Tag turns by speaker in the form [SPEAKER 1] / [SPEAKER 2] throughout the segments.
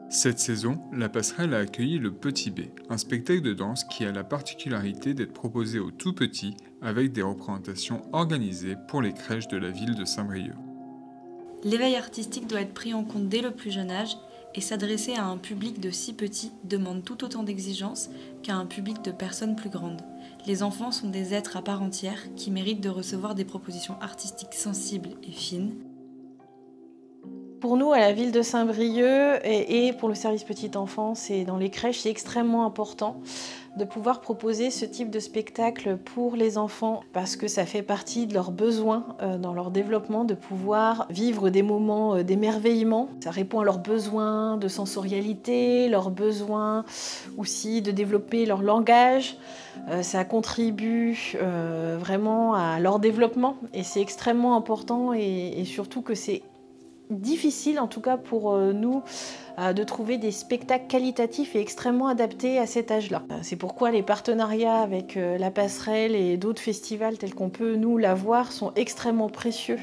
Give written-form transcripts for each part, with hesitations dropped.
[SPEAKER 1] Cette saison, la passerelle a accueilli le Petit B, un spectacle de danse qui a la particularité d'être proposé aux tout petits avec des représentations organisées pour les crèches de la ville de Saint-Brieuc.
[SPEAKER 2] L'éveil artistique doit être pris en compte dès le plus jeune âge et s'adresser à un public de si petits demande tout autant d'exigences qu'à un public de personnes plus grandes. Les enfants sont des êtres à part entière qui méritent de recevoir des propositions artistiques sensibles et fines.
[SPEAKER 3] Pour nous, à la ville de Saint-Brieuc et pour le service petite enfance et dans les crèches, c'est extrêmement important de pouvoir proposer ce type de spectacle pour les enfants parce que ça fait partie de leurs besoins dans leur développement de pouvoir vivre des moments d'émerveillement. Ça répond à leurs besoins de sensorialité, leurs besoins aussi de développer leur langage. Ça contribue vraiment à leur développement et c'est extrêmement important et surtout que c'est difficile, en tout cas pour nous, de trouver des spectacles qualitatifs et extrêmement adaptés à cet âge-là. C'est pourquoi les partenariats avec la Passerelle et d'autres festivals tels qu'on peut nous l'avoir sont extrêmement précieux.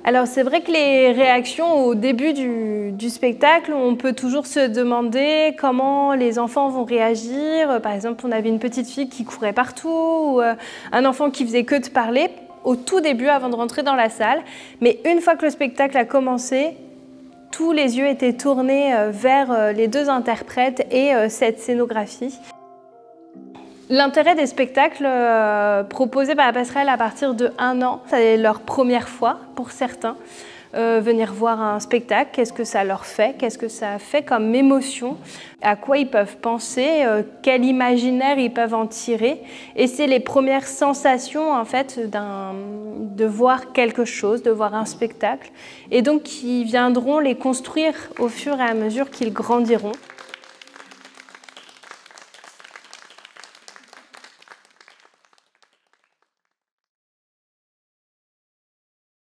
[SPEAKER 4] Alors c'est vrai que les réactions au début du spectacle, on peut toujours se demander comment les enfants vont réagir. Par exemple, on avait une petite fille qui courait partout, ou un enfant qui faisait que de parler au tout début avant de rentrer dans la salle. Mais une fois que le spectacle a commencé, tous les yeux étaient tournés vers les deux interprètes et cette scénographie. L'intérêt des spectacles proposés par la Passerelle à partir de 1 an, c'est leur première fois pour certains. Venir voir un spectacle, qu'est-ce que ça leur fait, qu'est-ce que ça fait comme émotion, à quoi ils peuvent penser, quel imaginaire ils peuvent en tirer. Et c'est les premières sensations en fait de voir quelque chose, de voir un spectacle. Et donc qui viendront les construire au fur et à mesure qu'ils grandiront.